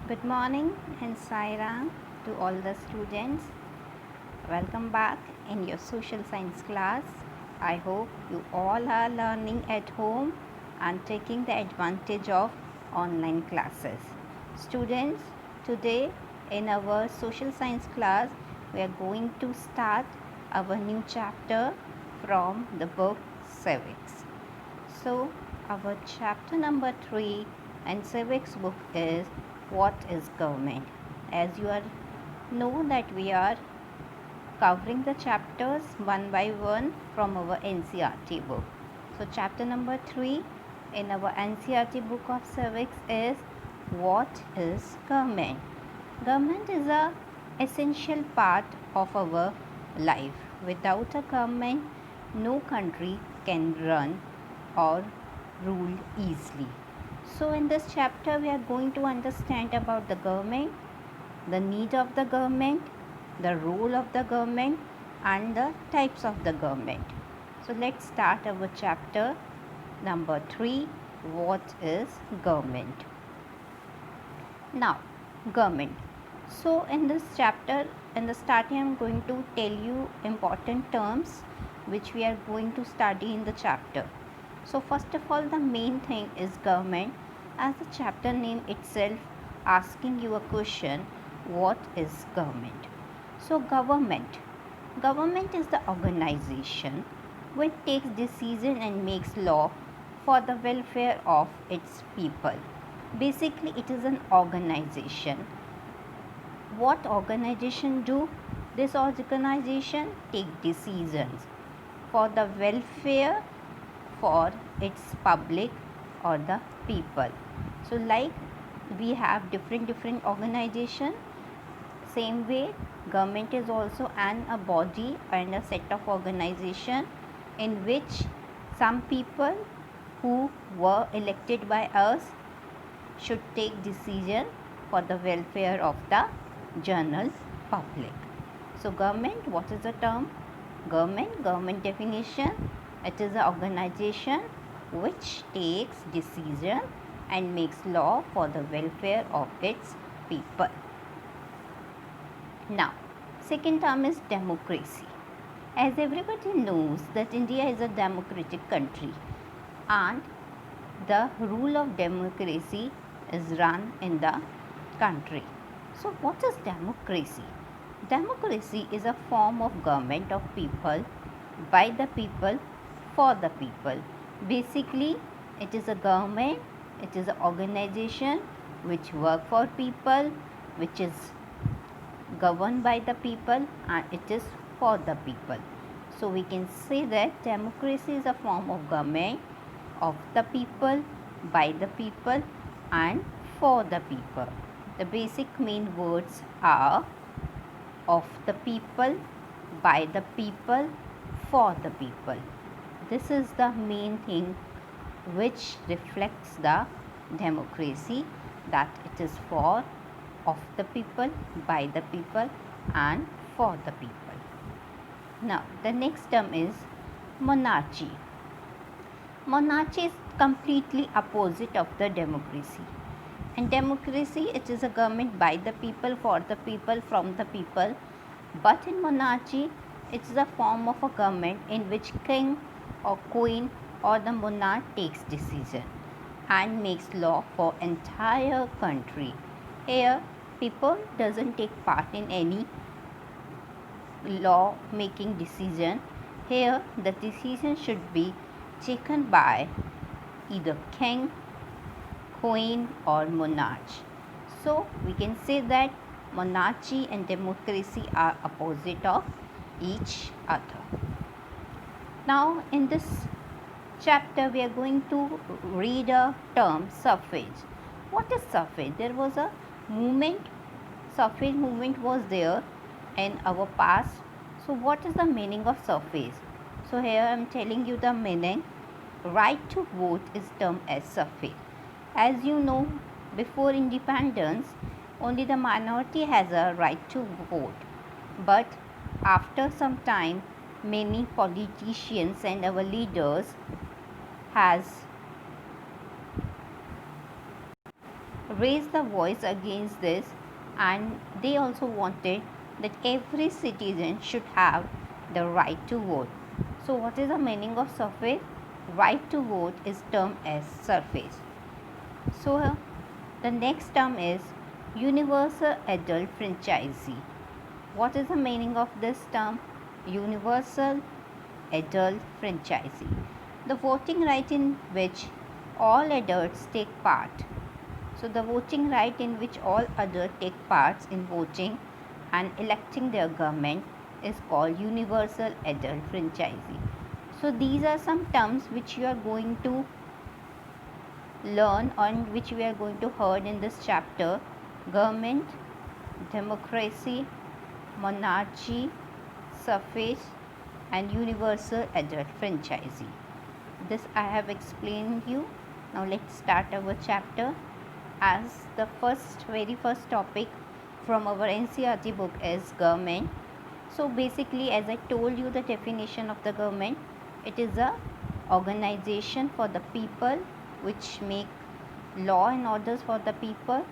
Good morning and Sairang to all the students. Welcome back in your social science class. I hope you all are learning at home and taking the advantage of online classes. Students, today in our social science class, we are going to start our new chapter from the book Civics. So, our chapter number 3 and civics book is what is government. As you are know that we are covering the chapters one by one from our NCERT book. So, chapter number 3 in our NCERT book of civics is what is government. Government is a essential part of our life. Without a government, no country can run or rule easily. So, in this chapter, we are going to understand about the government, the need of the government, the role of the government, and the types of the government. So, let's start our chapter number 3, what is government. Now, government. So, in this chapter, in the starting, I am going to tell you important terms which we are going to study in the chapter. So, first of all, the main thing is government, as the chapter name itself asking you a question, what is government? So, government is the organization which takes decision and makes law for the welfare of its people. Basically, it is an organization. What organization do? This organization take decisions for the welfare for its public or the people. So, like we have different organization, same way government is also a body and a set of organization in which some people who were elected by us should take decision for the welfare of the general public. So, government, what is the term? Government definition, it is an organization which takes decision and makes law for the welfare of its people. Now, second term is democracy. As everybody knows that India is a democratic country and the rule of democracy is run in the country. So, what is democracy? Democracy is a form of government of people, by the people, for the people. Basically, it is a government, it is an organization which work for people, which is governed by the people, and it is for the people. So, we can say that democracy is a form of government of the people, by the people, and for the people. The basic main words are of the people, by the people, for the people. This is the main thing which reflects the democracy, that it is for, of the people, by the people, and for the people. Now, the next term is monarchy. Monarchy is completely opposite of the democracy. In democracy, it is a government by the people, for the people, from the people. But in monarchy, it is a form of a government in which king or queen or the monarch takes decision and makes law for entire country. Here, people doesn't take part in any law making decision. Here, the decision should be taken by either king, queen, or monarch. So, we can say that monarchy and democracy are opposite of each other. Now, in this chapter, we are going to read a term, suffrage. What is suffrage? There was a movement, suffrage movement was there in our past. So, what is the meaning of suffrage? So, here I am telling you the meaning. Right to vote is termed as suffrage. As you know, before independence, only the minority has a right to vote. But after some time, many politicians and our leaders has raised the voice against this, and they also wanted that every citizen should have the right to vote. So what is the meaning of suffrage? Right to vote is termed as suffrage. So the next term is universal adult franchisee. What is the meaning of this term? Universal adult franchisee. The voting right in which all adults take part. So the voting right in which all adults take parts in voting and electing their government is called universal adult franchisee. So these are some terms which you are going to learn, on which we are going to heard in this chapter: government, democracy, monarchy, suffrage, and universal adult franchisee. This I have explained you. Now let's start our chapter. As the very first topic from our NCERT book is government. So basically, as I told you the definition of the government, it is a organization for the people which make law and orders for the people.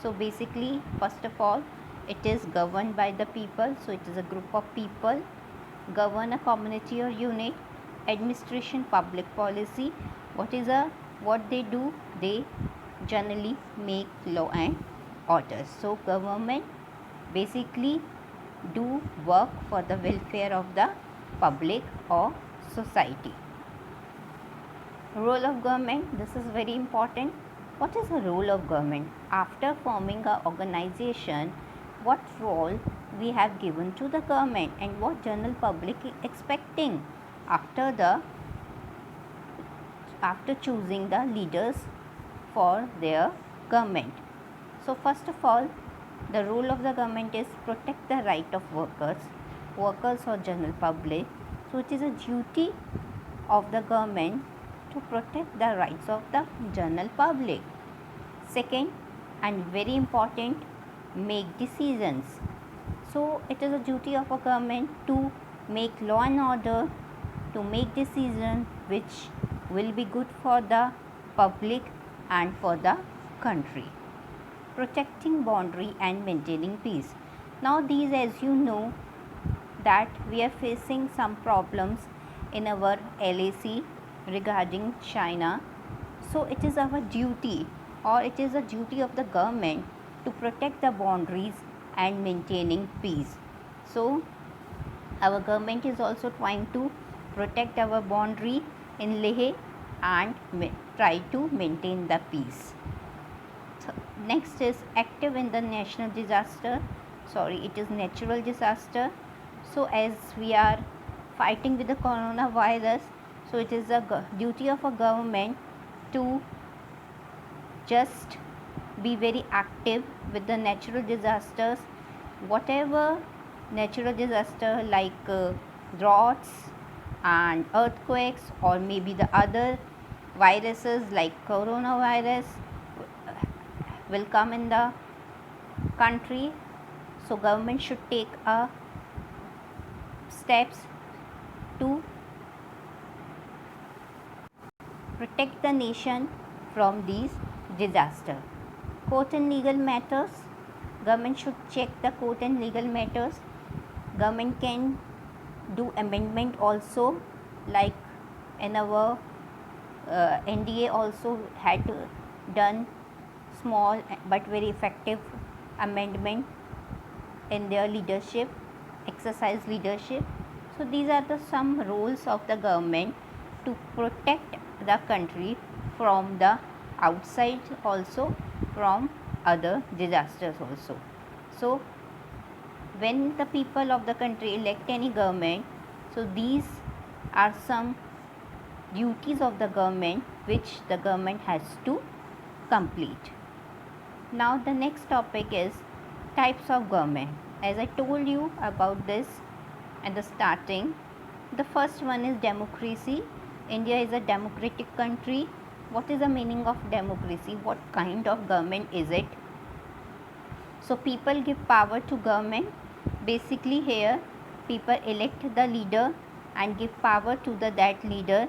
So basically, first of all, it is governed by the people. So it is a group of people govern a community or unit. Administration, public policy. What they do? They generally make law and orders. So government basically do work for the welfare of the public or society. Role of government, this is very important. What is the role of government? After forming an organization, what role we have given to the government and what general public is expecting after choosing the leaders for their government. So first of all, the role of the government is protect the right of workers or general public. So it is a duty of the government to protect the rights of the general public. Second, and very important, make decisions. So it is a duty of a government to make law and order, to make decisions which will be good for the public and for the country. Protecting boundary and maintaining peace. Now these, as you know, that we are facing some problems in our LAC regarding China. So it is our duty, or it is a duty of the government to protect the boundaries and maintaining peace. So our government is also trying to protect our boundary in Leh and try to maintain the peace. Next is active in the natural disaster. It is natural disaster. So as we are fighting with the coronavirus, so it is a duty of a government to just be very active with the natural disasters. Whatever natural disaster like droughts and earthquakes, or maybe the other viruses like coronavirus will come in the country. So government should take steps to protect the nation from these disasters. Court and legal matters. Government should check the court and legal matters. Government can do amendment also, like in our NDA also had done small but very effective amendment in their leadership, exercise leadership. So these are the some roles of the government to protect the country from the outside, also from other disasters also. So when the people of the country elect any government, so these are some duties of the government which the government has to complete. Now the next topic is types of government. As I told you about this at the starting, the first one is democracy. India is a democratic country. What is the meaning of democracy? What kind of government is it? So people give power to government. Basically here people elect the leader and give power to that leader,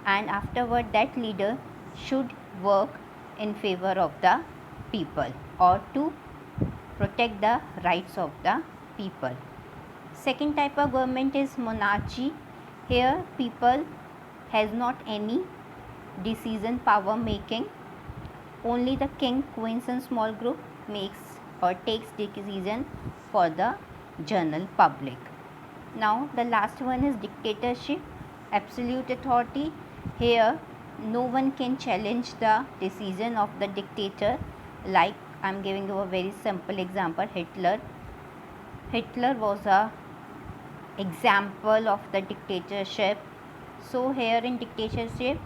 and afterward that leader should work in favor of the people or to protect the rights of the people. Second type of government is monarchy. Here people has not any decision power making. Only the king, queens and small group makes or takes decision for the general public. Now the last one is dictatorship, absolute authority. Here no one can challenge the decision of the dictator. Like I am giving you a very simple example. Hitler was a example of the dictatorship. So here in dictatorship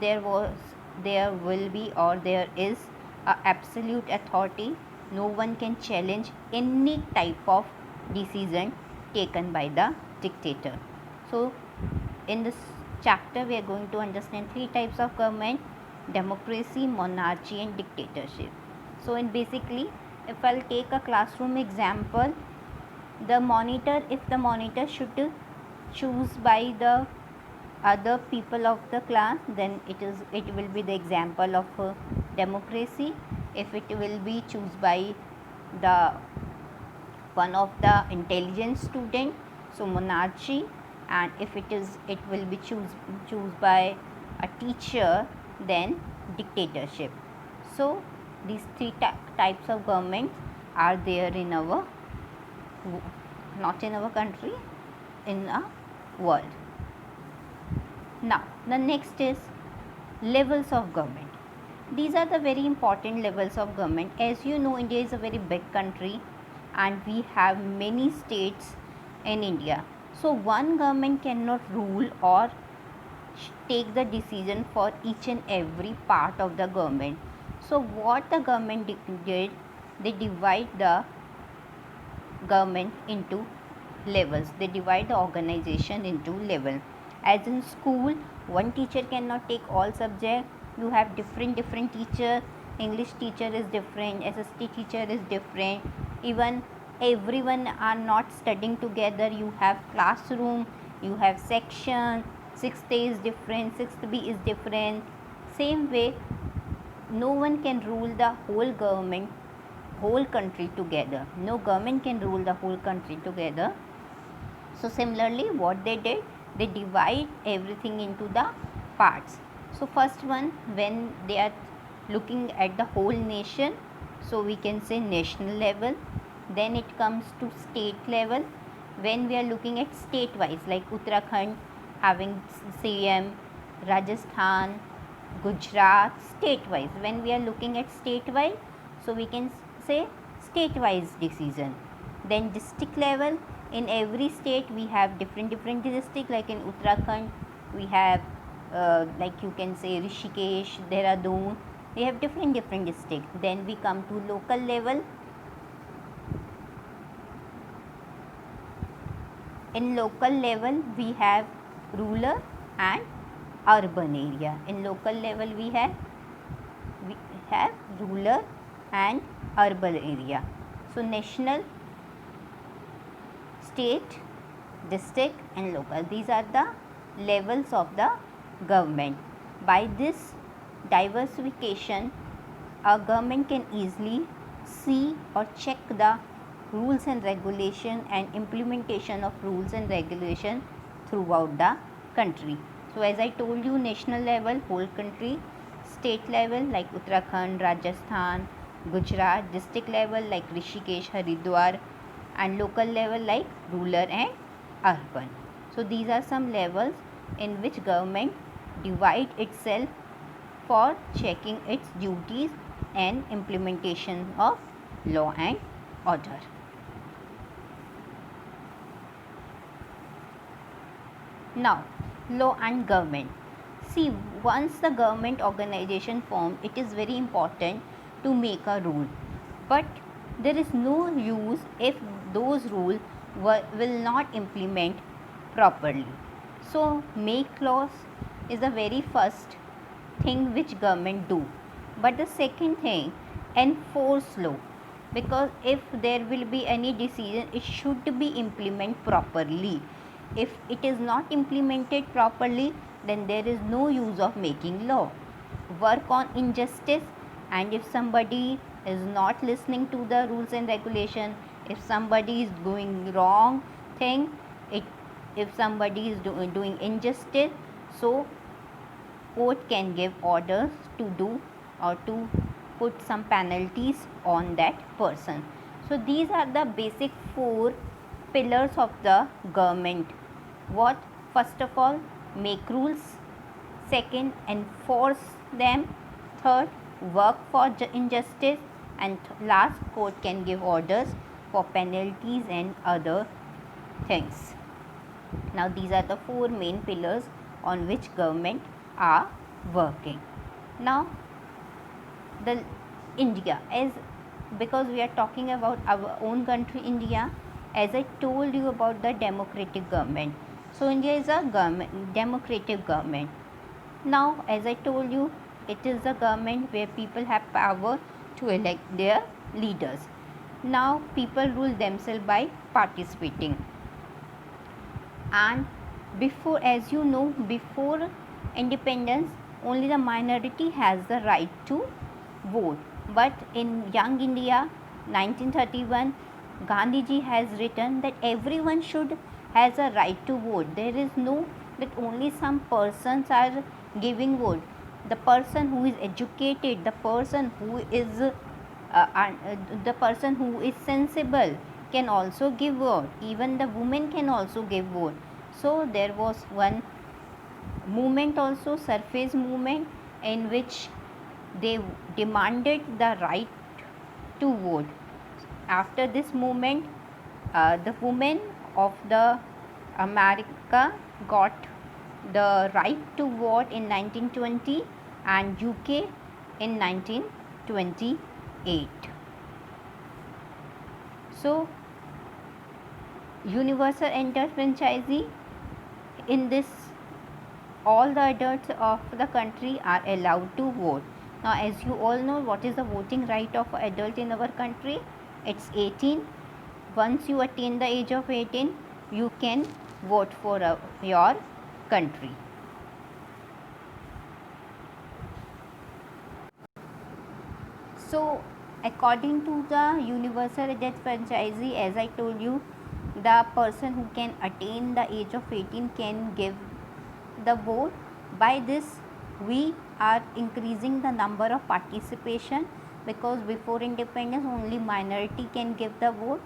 there will be or there is a absolute authority. No one can challenge any type of decision taken by the dictator. So in this chapter we are going to understand three types of government: democracy, monarchy and dictatorship. So in basically, if I'll take a classroom example, the monitor, if the monitor should choose by the other people of the class, then it will be the example of democracy. If it will be choose by the one of the intelligent student, so monarchy. And if it will be choose by a teacher, then dictatorship. So these three types of governments are there in our, not in our country, in a world. Now the next is levels of government. These are the very important levels of government. As you know, India is a very big country and we have many states in India. So one government cannot rule or take the decision for each and every part of the government. So what the government did, they divide the government into levels. They divide the organization into level. As in school, one teacher cannot take all subjects. You have different teacher. English teacher is different, SST teacher is different. Even everyone are not studying together. You have classroom, you have section. 6th A is different, 6th B is different. Same way, no one can rule the whole government, whole country together. No government can rule the whole country together. So similarly, what they did, they divide everything into the parts. So first one, when they are looking at the whole nation, so we can say national level. Then it comes to state level. When we are looking at state wise, like Uttarakhand having CM, Rajasthan, Gujarat, state wise. When we are looking at state wise, so we can say state wise decision. Then district level, in every state we have different district. Like in Uttarakhand we have like you can say Rishikesh, Dehradun, we have different districts. Then we come to local level. In local level we have rural and urban area. In local level we have rural and urban area. So national, state, district and local, these are the levels of the government. By this diversification, a government can easily see or check the rules and regulation and implementation of rules and regulation throughout the country. So as I told you, national level, whole country; state level like Uttarakhand, Rajasthan, Gujarat; district level like Rishikesh, Haridwar; and local level like rural and urban. So these are some levels in which government divide itself for checking its duties and implementation of law and order. Now, law and government. See, once the government organization formed, it is very important to make a rule. But there is no use if those rules will not implement properly. So, make laws is the very first thing which government do. But the second thing, enforce law. Because if there will be any decision, it should be implemented properly. If it is not implemented properly, then there is no use of making law. Work on injustice, and if somebody is not listening to the rules and regulation, if somebody is doing wrong thing, if somebody is doing injustice, so court can give orders to do or to put some penalties on that person. So these are the basic 4 pillars of the government. What? First of all, make rules. Second, enforce them. Third, work for injustice. And last, court can give orders for penalties and other things. Now these are the 4 main pillars on which government are working. Now the India, as because we are talking about our own country India, as I told you about the democratic government. So India is a democratic government. Now as I told you, it is a government where people have power to elect their leaders. Now people rule themselves by participating. And before, as you know, before independence, only the minority has the right to vote. But in Young India 1931, Gandhiji has written that everyone has a right to vote. There is no that only some persons are giving vote. The person who is educated, the person who is the person who is sensible can also give vote. Even the women can also give vote. So there was one movement also, surface movement, in which they demanded the right to vote. After this movement, the women of the America got the right to vote in 1920 and UK in 1928. So universal enfranchisement, in this all the adults of the country are allowed to vote. Now as you all know, what is the voting right of adult in our country? It's 18. Once you attain the age of 18, you can vote for your country. So according to the universal enfranchisement, as I told you, the person who can attain the age of 18 can give the vote. By this we are increasing the number of participation, because before independence only minority can give the vote,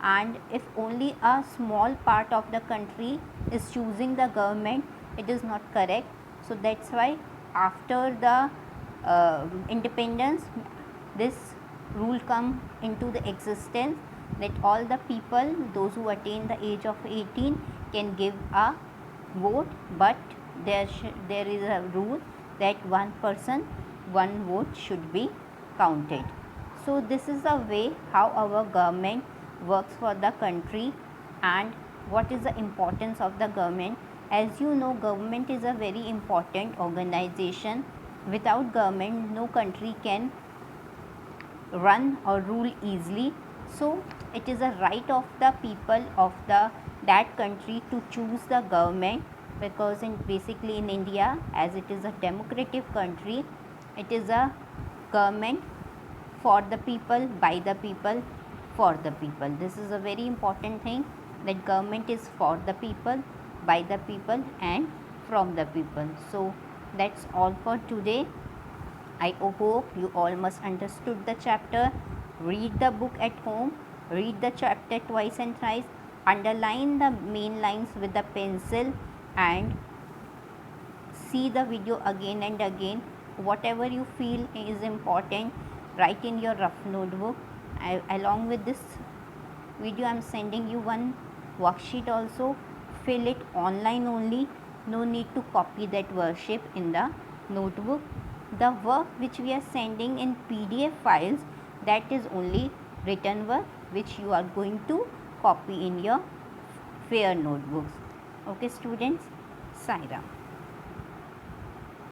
and if only a small part of the country is choosing the government, it is not correct. So that's why after the independence, this rule come into the existence that all the people, those who attain the age of 18, can give a vote, but there is a rule that one person, one vote should be counted. So this is the way how our government works for the country. And what is the importance of the government? As you know, government is a very important organization. Without government, no country can run or rule easily. So it is a right of the people of that country to choose the government, because basically in India, as it is a democratic country, it is a government for the people, by the people, for the people. This is a very important thing, that government is for the people, by the people, and from the people. So that's all for today. I hope you all must understood the chapter. Read the book at home. Read the chapter twice and thrice. Underline the main lines with the pencil and see the video again and again. Whatever you feel is important, write in your rough notebook. Along with this video, I am sending you one worksheet also. Fill it online only. No need to copy that worksheet in the notebook. The work which we are sending in PDF files, that is only written work which you are going to copy in your fair notebooks. Okay students, Sai Ram.